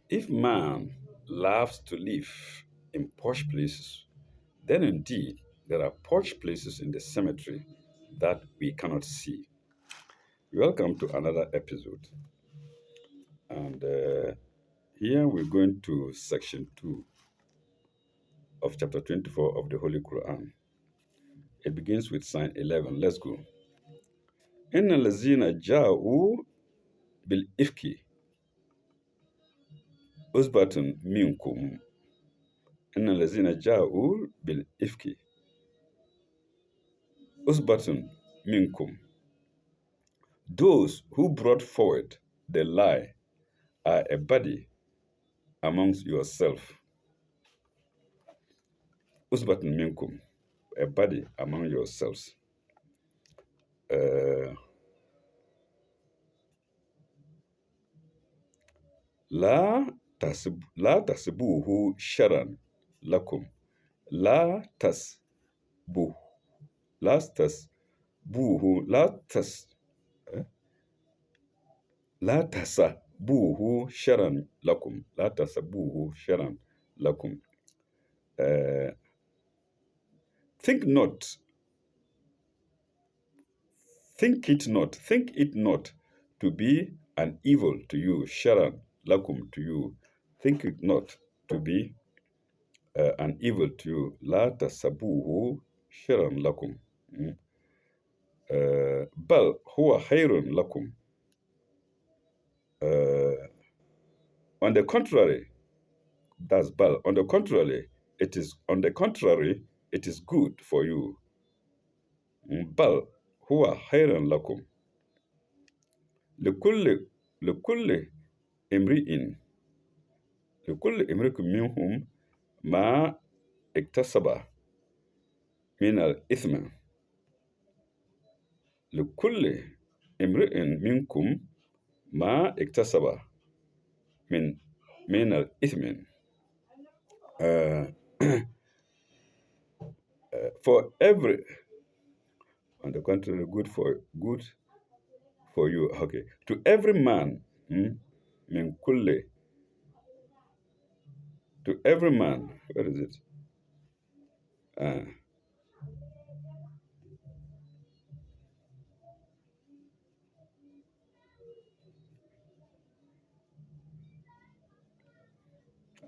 If man loves to live in posh places, then indeed there are posh places in the cemetery that we cannot see. Welcome to another episode. And here we're going to section 2 of chapter 24 of the Holy Quran. It begins with sign 11. Let's go. Inna lazina ja'u bil ifki usbatun minkum. Inna lazina ja'u bil ifki usbatun minkum. Those who brought forward the lie are a body amongst yourself. Usbatun minkum, a body among yourselves. La la tasbuhu sharan lakum. La tasbuh. La tasbuhu. La tasabuhu sharan lakum. La tasabuhu sharan lakum. Uh, think not, think it not to be an evil to you, sharan lakum to you. Think it not to be an evil to you. La tasabuhu sharan lakum. Bal huwa khairun lakum. On the contrary, that's bal. It is good for you. Bal huwa khairun lakum. لكل لكل امرئ لكل امرئ منهم ما اكتسب من الإثم. لكل امرئ منكم ما اكتسب من الإثم. Uh, for every, on the contrary, good for you. Okay, to every man, min kulli, to every man. Where is it?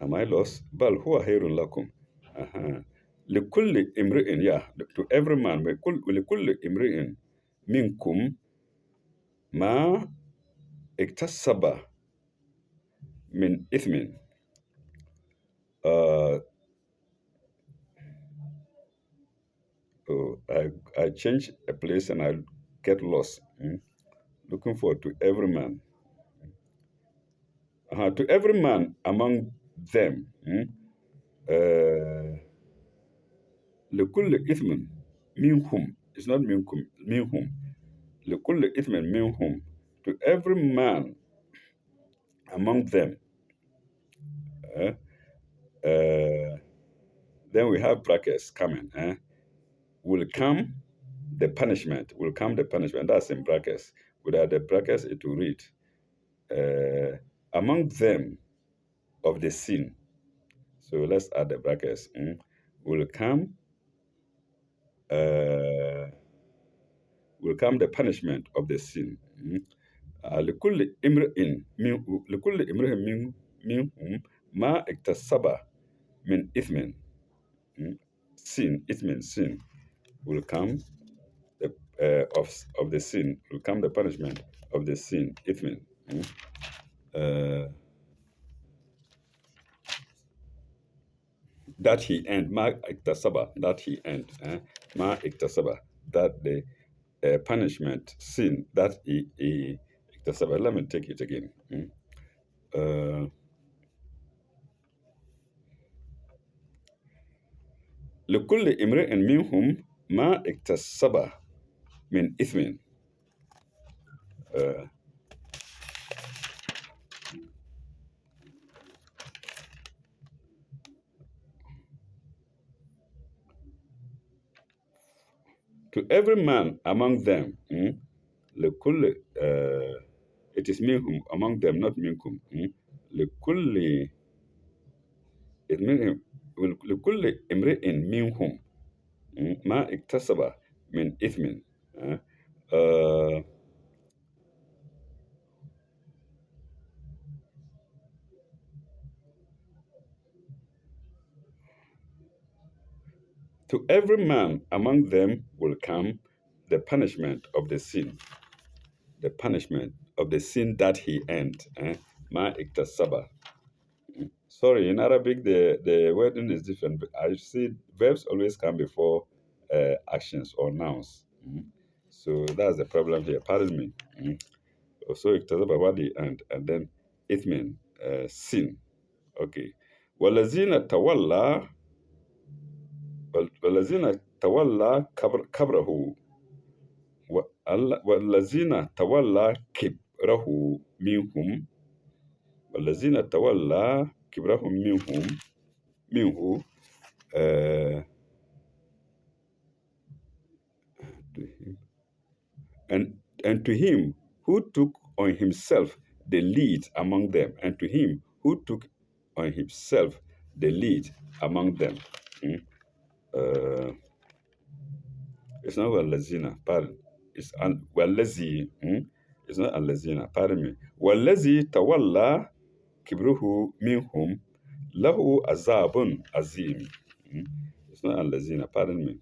Am I lost? Bal huwa khairun lakum. لكل امرئ, yeah, to every man, لكل امرئ منكم ما اكتسب من إثم. Uh, oh, I change a place and I get lost. Looking forward to every man. To every man among them. لكل إثم منهم. It's not منكم, منهم. لكل إثم منهم. To every man among them. Then we have brackets coming. Will come the punishment. Will come the punishment. That's in brackets. Without the brackets, it will read, among them of the sin. So let's add the brackets. Will come the punishment of the sin. لكل امرئ منهم ما اكتسب من إثم. Sin, إثم, sin will come of the sin, will come the punishment of the sin, إثم. That he earned, ma iktasaba, that he earned, ma iktasaba, that the punishment, sin, that he iktasaba. Let me take it again. لكل امرئ منهم ما اكتسب من إثم. To every man among them, لكل, it is minhum, among them, not minkum. لكل امرئ لكل امرئ منهم ما اكتسب من إثم. uh, uh, to every man among them will come the punishment of the sin, the punishment of the sin that he earned. Ma iktasaba. Sorry, in Arabic, the wording is different. But I see verbs always come before actions or nouns. So that's the problem here. Pardon me. So iktasaba what he earned, and then it means sin. Okay. والذين تولى والذين تولى كبره والذين تولى كبره منهم والذين تولى كبرهم منه uh, and to him who took on himself the lead among them, and to him who took on himself the lead among them. Mm. Uh, it's not Walazina, pardon. It's Walazi. It's not Alazina, pardon me. Walazi tawalla kibruhu minhum lahu azabun azim. Mm. It's not Alazina, pardon me.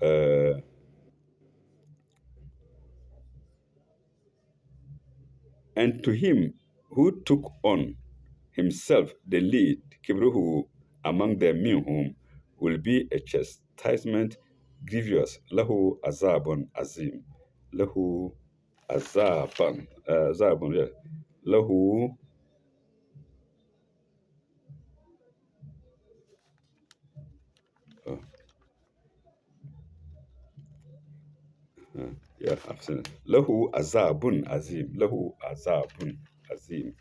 Uh, and to him who took on himself the lead, kibruhu among them minhum, will be a chastisement grievous. Lahu azabun azim. Lahu azaban. Azabun, yeah. Lahu, uh, yeah, I've seen it. Lahu azabun azim. Lahu azabun azim.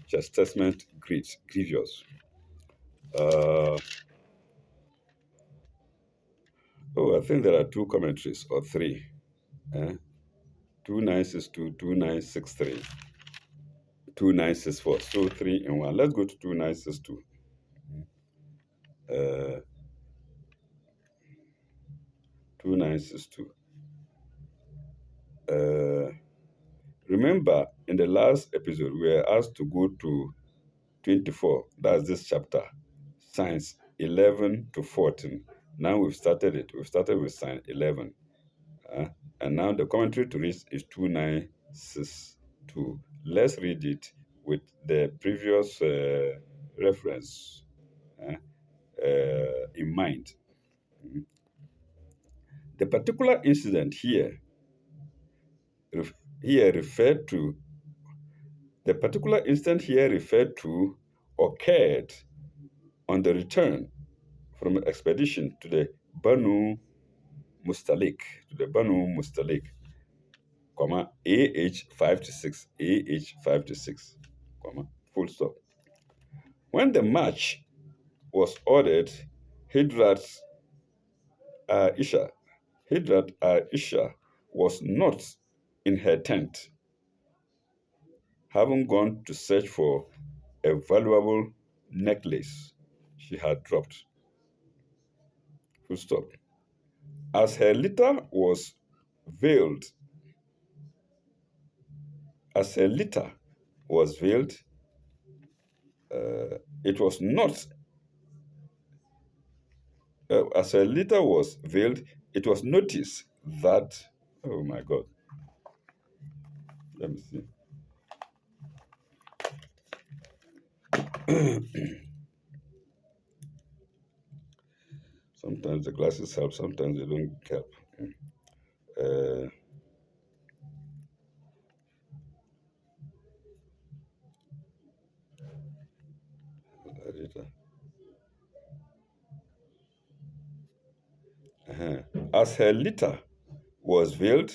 Chastisement grievous. Uh, I think there are two commentaries or three. Eh? 2962, 2963, 2964. So three in one. Let's go to 2962. Uh, 2962. Uh, remember, in the last episode, we were asked to go to 24. That's this chapter. Science 11 to 14. Now we've started it. We've started with science 11. Uh, and now the commentary to read is 2962. Let's read it with the previous reference uh, in mind. The particular incident here referred to the particular incident here referred to occurred on the return from an expedition to the Banu Mustalik, AH 5 to 6, AH 5 to 6, full stop. When the march was ordered, Hidrat Isha, Hidrat Isha was not in her tent, having gone to search for a valuable necklace she had dropped. Full stop. As her litter was veiled, as her litter was veiled, it was not, as her litter was veiled, it was noticed that, oh my God, let me see. Sometimes the glasses help, sometimes they don't help. Uh, as her litter was veiled,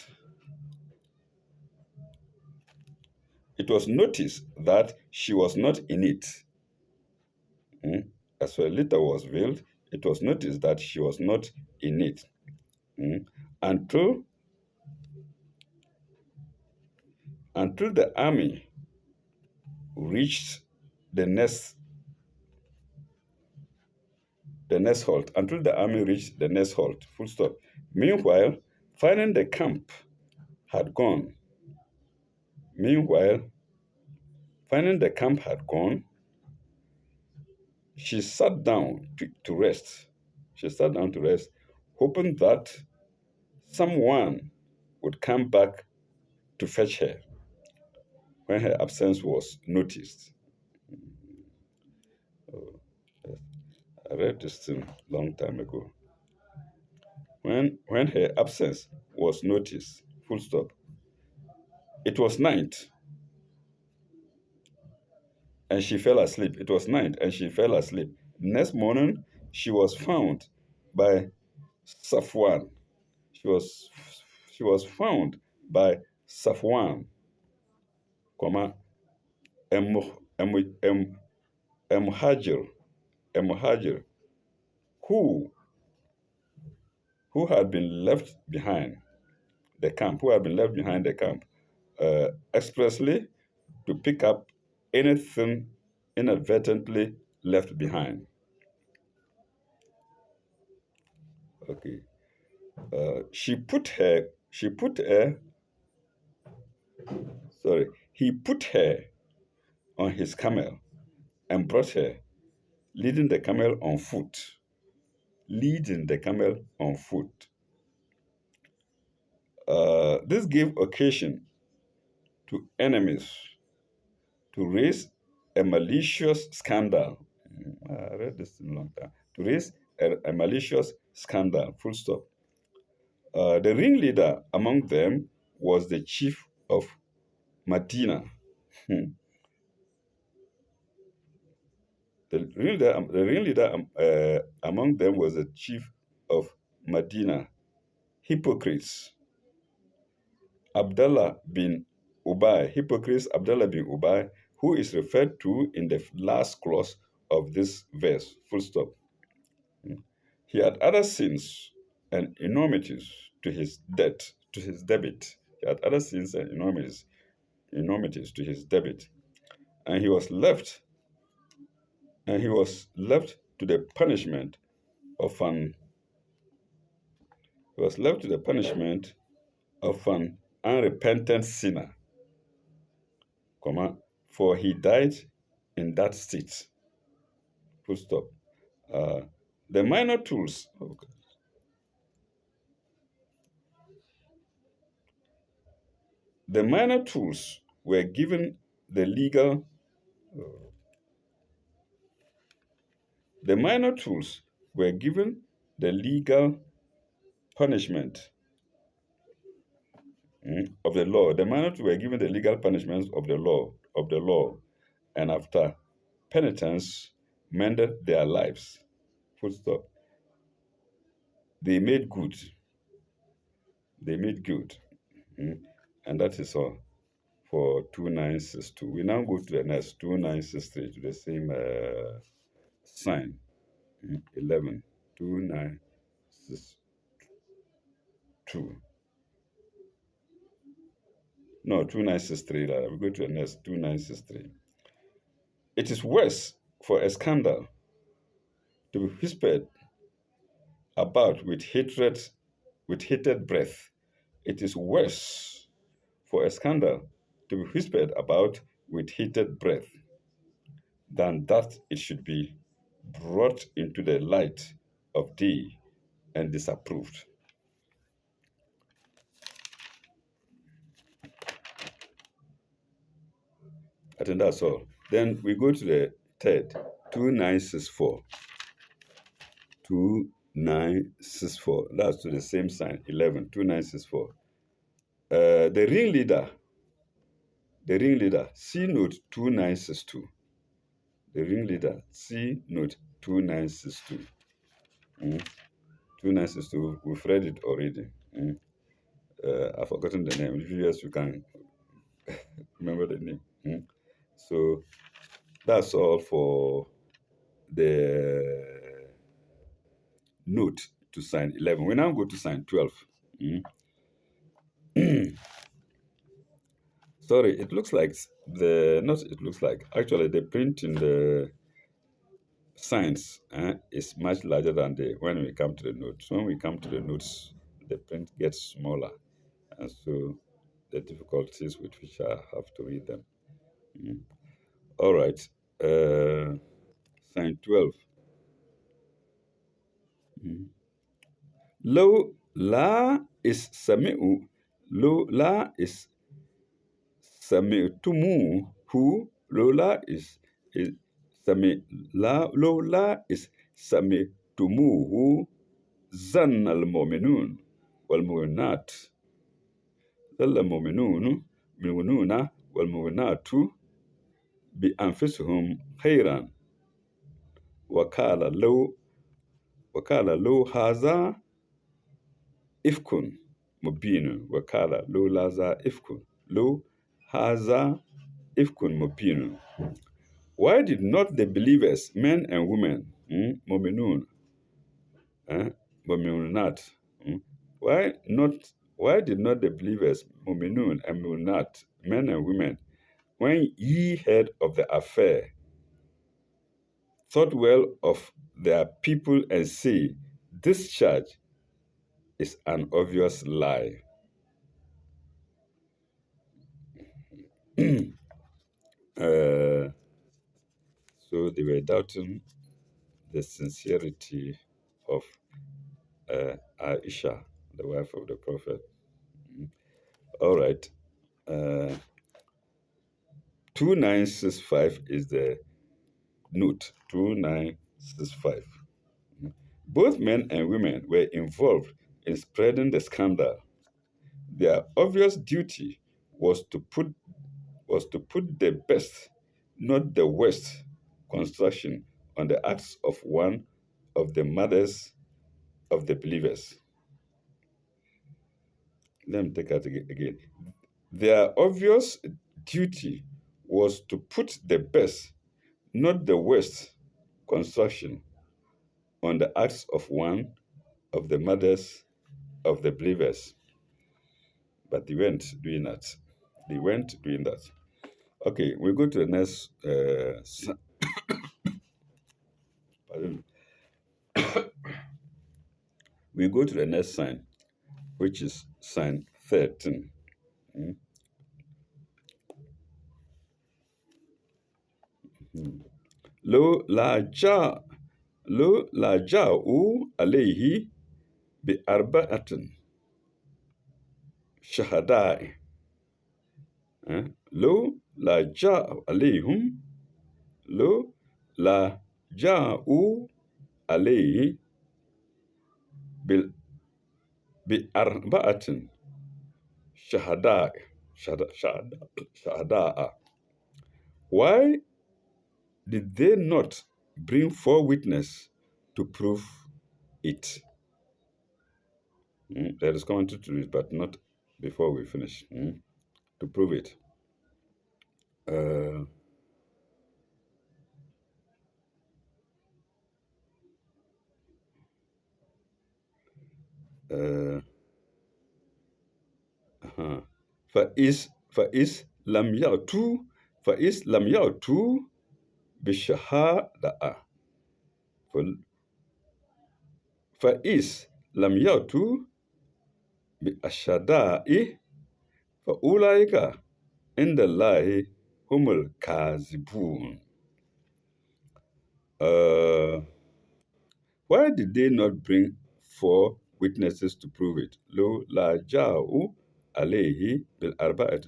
it was noticed that she was not in it. As her litter was veiled, it was noticed that she was not in it. Until the army reached the next the next halt, until the army reached the next halt. Full stop. Meanwhile, finding the camp had gone. Meanwhile, finding the camp had gone, she sat down to rest. She sat down to rest, hoping that someone would come back to fetch her when her absence was noticed. Oh, I read this thing long time ago. When her absence was noticed, full stop. It was night and she fell asleep. It was night and she fell asleep. Next morning, she was found by Safwan. She was she was found by Safwan, comma, Em, Em, Em, Emhajir, Emhajir, who who had been left behind the camp, who had been left behind the camp, expressly to pick up anything inadvertently left behind. Okay. She put her, sorry, he put her on his camel and brought her, leading the camel on foot. Leading the camel on foot. This gave occasion to enemies to raise a malicious scandal. I read this in a long time. To raise a malicious scandal, full stop. The ringleader among them was the chief of Medina. Hmm. The ringleader among them was the chief of Medina. Hypocrites. Abdullah bin hypocrites Abdullah bin Ubay, who is referred to in the last clause of this verse. Full stop. Hmm. He had other sins and enormities to his debt, to his debit. He had other sins and enormities to his debit. And he was left to the punishment of an he was left to the punishment of an unrepentant sinner, comma, for he died in that state. Full stop. Uh, the minor tools. Okay. The minor tools were given the legal. The minor tools were given the legal punishment of the law. The minor tools were given the legal punishments of the law, and after penitence, mended their lives. Full stop. They made good. They made good. Mm. And that is all for 2962. We now go to the next 2963 to the same sign. 11. 2962. No, 2963. We go to the next 2963. It is worse for a scandal to be whispered about with hated breath. It is worse for a scandal to be whispered about with heated breath than that it should be brought into the light of day and disapproved. I think that's all. Then we go to the third, 2964. 2964. That's to the same sign, 11, 2964. The ringleader, C note 2962. The ringleader, C note 2962. 2962, we've read it already. I've forgotten the name. If you can remember the name. So that's all for the note to sign 11. We now go to sign 12. Sorry, it looks like the not. It looks like actually the print in the signs is much larger than the when we come to the notes. When we come to the notes, the print gets smaller, and so the difficulties with which I have to read them. Mm. All right. Uh, Sign 12. Mm. Lo la is sami'u. Lo la is sami'tumu. Is sami la lo la is sami'tumuhu. Zanna al-mu'minun wal mu'minat. ظل المؤمنون والمؤمنات بأنفسهم خيرا وقال لو هذا إفك مبين وقال لو هذا إفك لو هذا إفك مبين. Why did not the believers, men and women, مؤمنون, مؤمنات, why not? Why did not the believers, مؤمنون and مؤمنات, men and women, when ye heard of the affair, thought well of their people and say, this charge is an obvious lie? Uh, so they were doubting the sincerity of Aisha, the wife of the Prophet. All right. Uh, 2965 is the note. 2965. Both men and women were involved in spreading the scandal. Their obvious duty was to put the best, not the worst, construction on the acts of one of the mothers of the believers. Let me take that again. Their obvious duty was to put the best, not the worst, construction on the acts of one of the mothers of the believers. But they weren't doing that. They weren't doing that. Okay, we go to the next. Pardon. We go to the next sign, which is sign 13. Mm. لو لا جاء لو لا جاءوا عليه بأربعة شهداء. لو لا جاء عليهم لو لا جاءوا عليه بأربعة شهداء. Why did they not bring four witnesses to prove it? There is commentary to it, but not before we finish. To prove it. Uh, uh, uh, فإذ لم يأتوا فإذ لم يأتوا بشهادة فإذ لم يأتوا بأشهادة فأولئك عند الله هم الكاذبون. Why did they not bring four witnesses to prove it? لو لا جاءوا عليه بالأربعة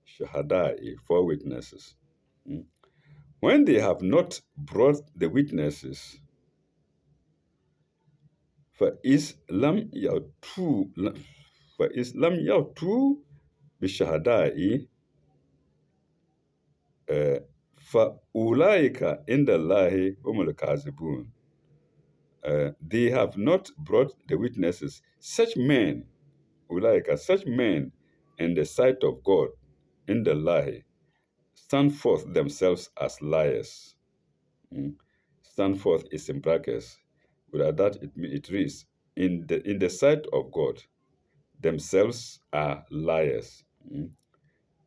شهداء, four witnesses. When they have not brought the witnesses, فإذ لم يأتوا بشهداء فأولئك عند الله هم الكاذبون. They have not brought the witnesses. Such men, such men in the sight of God, in the lie, stand forth themselves as liars. Stand forth is in brackets. Without that, it reads, in the sight of God, themselves are liars.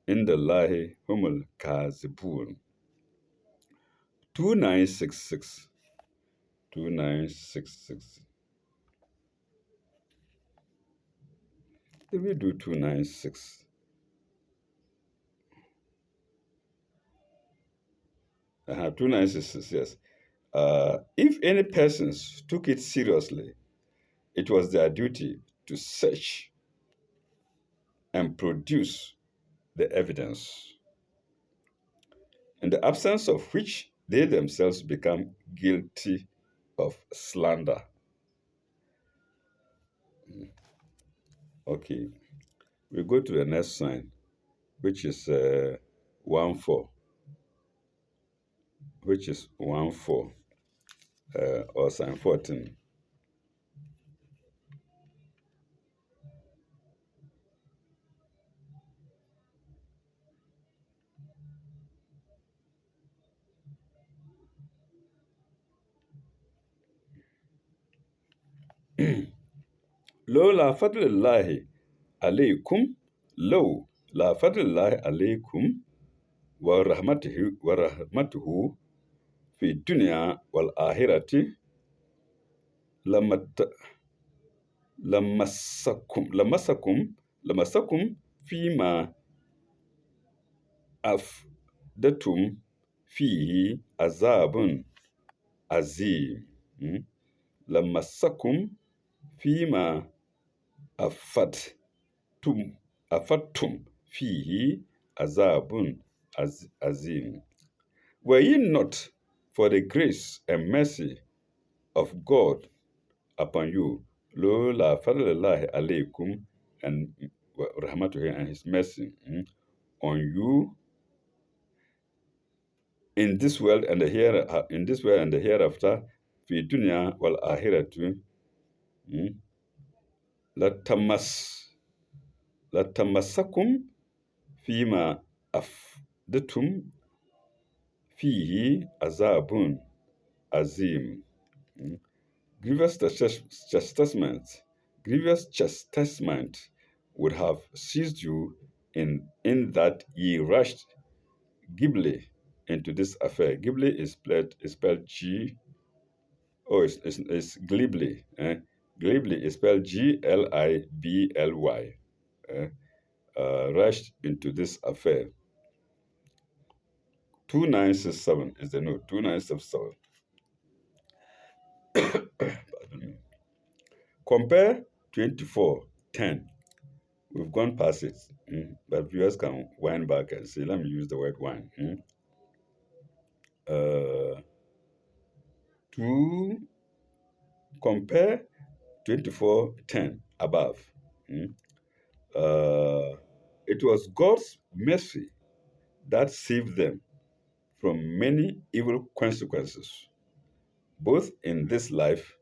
indallahi humul kazibun. 2966. 2966. Did we do 296? 2966, yes. If any persons took it seriously, it was their duty to search and produce the evidence, in the absence of which they themselves become guilty of slander. Okay, we go to the next sign, which is 1 4, which is 1 4, or sign 14. لولا فضل الله عليكم لولا فضل الله عليكم ورحمته في الدنيا والآخرة لمت لمسكم فيما أفدتم فيه عذاب عظيم. لمسكم فيما أفدتم أفدتم فيه عذاب عظيم. Were ye not for the grace and mercy of God upon you, lo la fadlillahi alaykum, and rahmatuhu, and his mercy on you in this world and the hereafter, fi dunya wal akhiratu, latamas latamassakum fima afdatum fihi azabun azim. Grievous chastisement, grievous chastisement would have seized you in that ye rushed glibly into this affair. Glibly is spelled G. Oh, it's glibly. Glibly is spelled Glibly. Rushed into this affair. 2967 is the note. 2967. Pardon me. Compare 24:10. We've gone past it, but viewers can wind back and say, let me use the word wind. To compare 24:10 above, it was God's mercy that saved them from many evil consequences, both in this life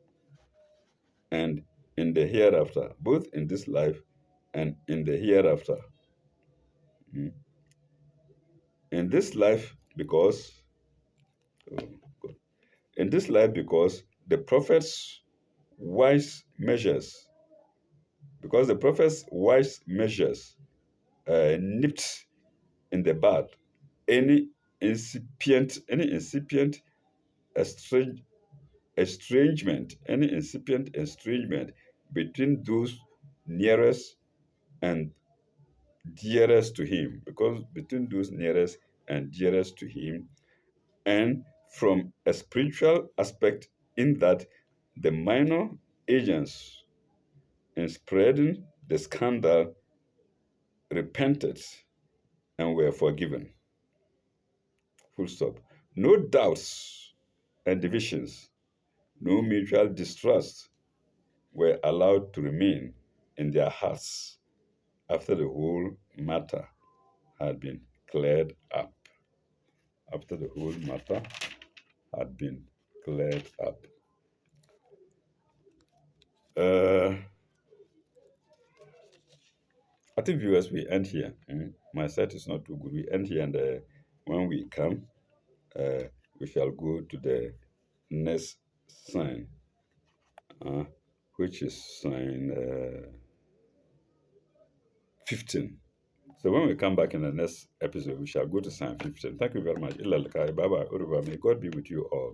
and in the hereafter. Both in this life and in the hereafter. In this life, because in this life, because the prophet's wise measures, nipped in the bud any incipient estrange, estrangement between those nearest and dearest to him, because between those nearest and dearest to him, and from a spiritual aspect, in that the minor agents in spreading the scandal repented and were forgiven. Full stop. No doubts and divisions, no mutual distrust were allowed to remain in their hearts after the whole matter had been cleared up. After the whole matter had been cleared up. I think, viewers, we end here. My site is not too good. We end here, and when we come, we shall go to the next sign, which is sign 15. So when we come back in the next episode, we shall go to Psalm 15. Thank you very much. Illa likai. Baba, Uruba. May God be with you all.